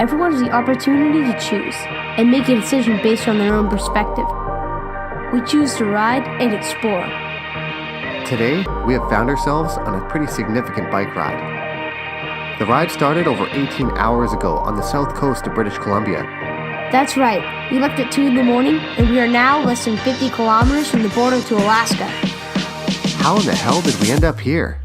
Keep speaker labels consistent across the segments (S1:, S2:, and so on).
S1: everyone has the opportunity to choose and make a decision based on their own perspective. We choose to ride and explore.
S2: Today, we have found ourselves on a pretty significant bike ride. The ride started over 18 hours ago on the south coast of British Columbia.
S1: That's right, we left at 2 in the morning and we are now less than 50 kilometers from the border to Alaska.
S2: How in the hell did we end up here?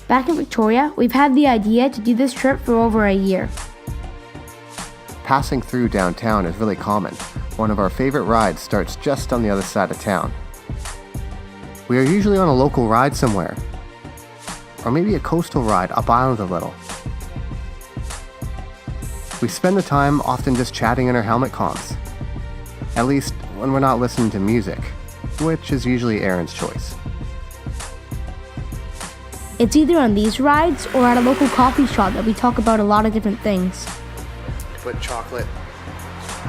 S1: Back in Victoria, we've had the idea to do this trip for over a year.
S2: Passing through downtown is really common. One of our favorite rides starts just on the other side of town. We are usually on a local ride somewhere, or maybe a coastal ride up island a little. We spend the time often just chatting in our helmet comps, at least when we're not listening to music, which is usually Aaron's choice.
S1: It's either on these rides or at a local coffee shop that we talk about a lot of different things.
S2: Put chocolate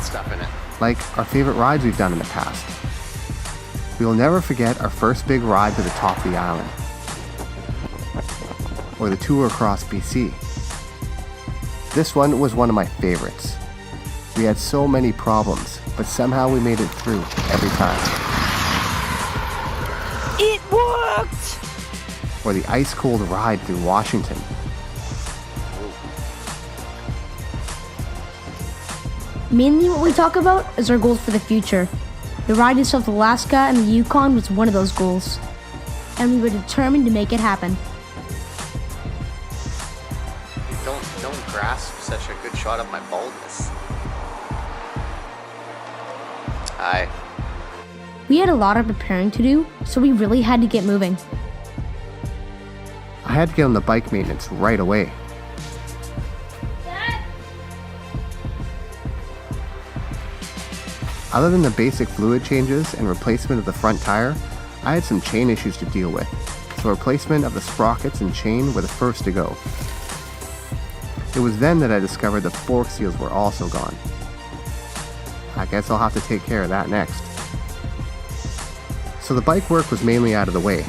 S2: stuff in it. Like our favorite rides we've done in the past. We will never forget our first big ride to the top of the island. Or the tour across BC. This one was one of my favorites. We had so many problems, but somehow we made it through every time.
S1: It worked!
S2: Or the ice-cold ride through Washington.
S1: Mainly what we talk about is our goals for the future. The ride to South Alaska and the Yukon was one of those goals, and we were determined to make it happen.
S2: You don't grasp such a good shot of my baldness. Hi.
S1: We had a lot of preparing to do, so we really had to get moving.
S2: I had to get on the bike maintenance right away.
S1: Dad?
S2: Other than the basic fluid changes and replacement of the front tire, I had some chain issues to deal with, so replacement of the sprockets and chain were the first to go. It was then that I discovered the fork seals were also gone. I guess I'll have to take care of that next. So the bike work was mainly out of the way.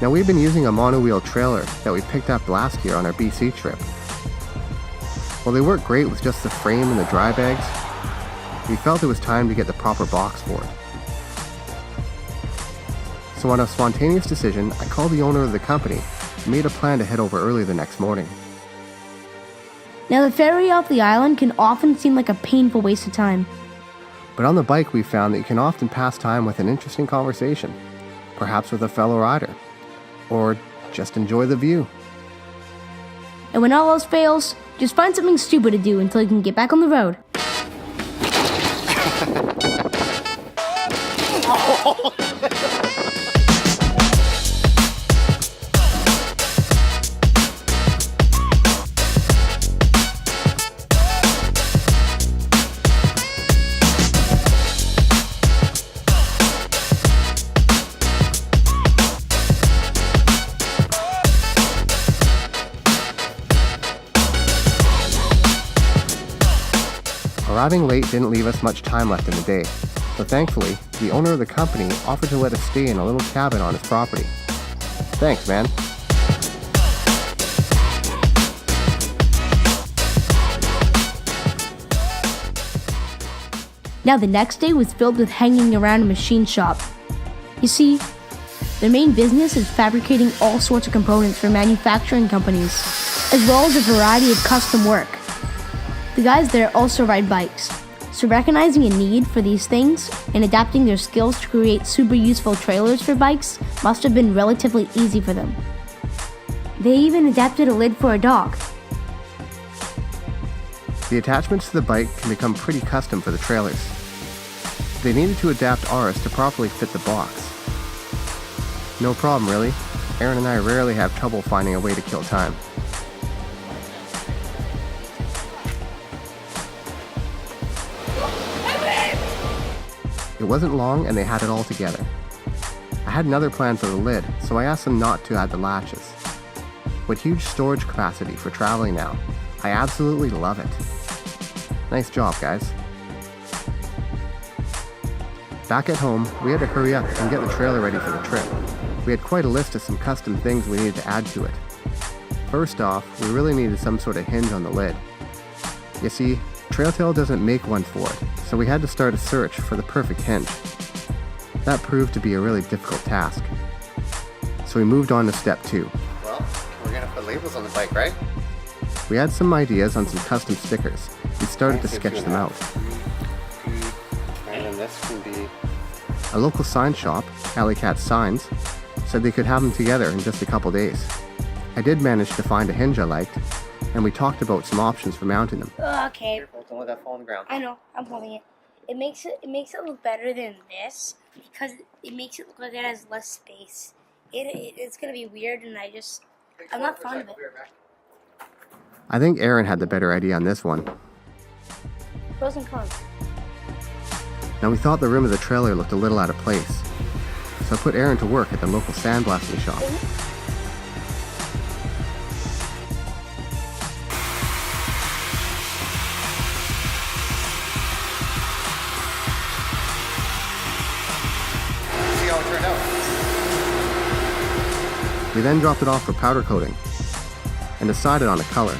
S2: Now we've been using a monowheel trailer that we picked up last year on our BC trip. While they work great with just the frame and the dry bags, we felt it was time to get the proper box for it. So on a spontaneous decision, I called the owner of the company and made a plan to head over early the next morning.
S1: Now the ferry off the island can often seem like a painful waste of time.
S2: But on the bike we found that you can often pass time with an interesting conversation, perhaps with a fellow rider, or just enjoy the view.
S1: And when all else fails, just find something stupid to do until you can get back on the road.
S2: Arriving late didn't leave us much time left in the day, so thankfully, the owner of the company offered to let us stay in a little cabin on his property. Thanks, man.
S1: Now the next day was filled with hanging around a machine shop. You see, their main business is fabricating all sorts of components for manufacturing companies, as well as a variety of custom work. The guys there also ride bikes, so recognizing a need for these things and adapting their skills to create super useful trailers for bikes must have been relatively easy for them. They even adapted a lid for a dog.
S2: The attachments to the bike can become pretty custom for the trailers. They needed to adapt ours to properly fit the box. No problem, really. Aaron and I rarely have trouble finding a way to kill time. It wasn't long and they had it all together. I had another plan for the lid, so I asked them not to add the latches. With huge storage capacity for traveling now, I absolutely love it. Nice job, guys. Back at home, we had to hurry up and get the trailer ready for the trip. We had quite a list of some custom things we needed to add to it. First off, we really needed some sort of hinge on the lid. You see, TrailTail doesn't make one for it, so we had to start a search for the perfect hinge. That proved to be a really difficult task. So we moved on to step 2. Well, we're gonna put labels on the bike, right? We had some ideas on some custom stickers. We started to sketch them out. And then this can be... A local sign shop, Alley Cat Signs, said they could have them together in just a couple days. I did manage to find a hinge I liked, and we talked about some options for mounting them.
S1: Okay.
S2: Careful, don't let that fall on the ground.
S1: I know, I'm holding it. It makes it look better than this because it makes it look like it has less space. It's gonna be weird, and I'm not fond of it.
S2: I think Aaron had the better idea on this one.
S1: Pros and cons.
S2: Now we thought the rim of the trailer looked a little out of place, so I put Aaron to work at the local sandblasting shop. See how it turned out. We then dropped it off for powder coating and decided on a color.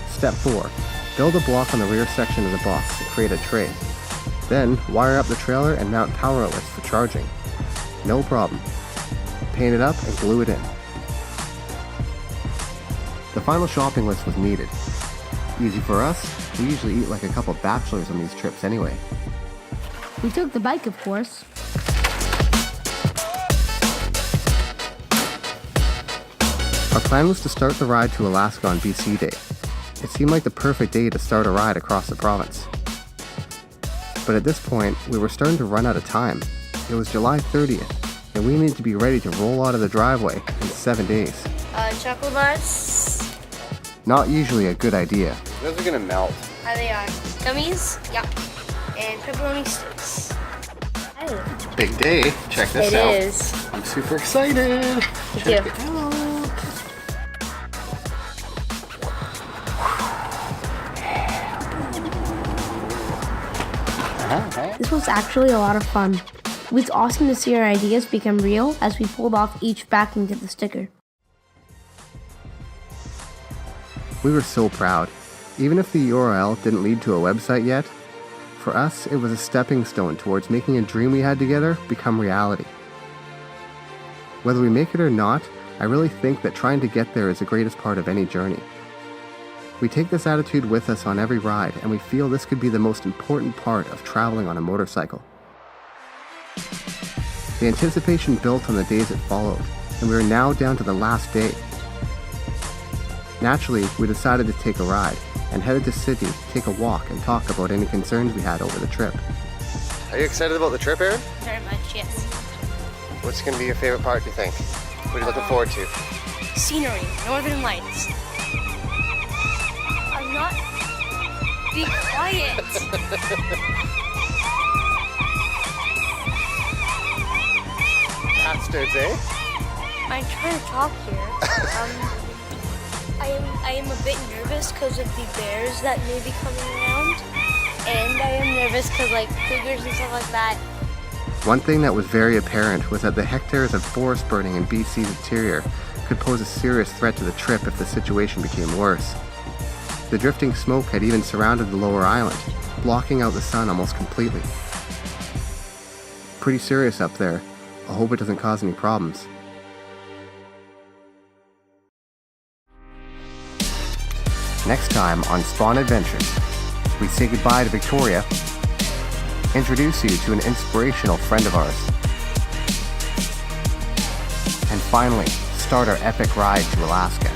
S2: Step 4. Build a block on the rear section of the box to create a tray. Then, wire up the trailer and mount power outlets for charging. No problem. Paint it up and glue it in. The final shopping list was needed. Easy for us, we usually eat like a couple bachelors on these trips anyway.
S1: We took the bike, of course.
S2: Our plan was to start the ride to Alaska on BC Day. It seemed like the perfect day to start a ride across the province. But at this point, we were starting to run out of time. It was July 30th, and we needed to be ready to roll out of the driveway in 7 days.
S1: Chocolate bars.
S2: Not usually a good idea. Those are gonna melt.
S1: They are. Gummies? Yep. And pepperoni sticks.
S2: It's a big day. Check this out.
S1: It is.
S2: I'm super excited. Check it out.
S1: This was actually a lot of fun. It was awesome to see our ideas become real as we pulled off each backing to the sticker.
S2: We were so proud. Even if the URL didn't lead to a website yet, for us it was a stepping stone towards making a dream we had together become reality. Whether we make it or not, I really think that trying to get there is the greatest part of any journey. We take this attitude with us on every ride, and we feel this could be the most important part of traveling on a motorcycle. The anticipation built on the days that followed, and we are now down to the last day. Naturally, we decided to take a ride, and headed to Sydney to take a walk and talk about any concerns we had over the trip. Are you excited about the trip, Aaron?
S1: Very much, yes.
S2: What's going to be your favorite part, do you think? What are you looking forward to?
S1: Scenery, northern lights. I'm not... Be quiet!
S2: Bastards, eh?
S1: I'm trying to talk here. I am a bit nervous because of the bears that may be coming around. And I am nervous because like cougars and stuff like that.
S2: One thing that was very apparent was that the hectares of forest burning in BC's interior could pose a serious threat to the trip if the situation became worse. The drifting smoke had even surrounded the lower island, blocking out the sun almost completely. Pretty serious up there. I hope it doesn't cause any problems. Next time on Spawn Adventures, we say goodbye to Victoria, introduce you to an inspirational friend of ours, and finally start our epic ride to Alaska.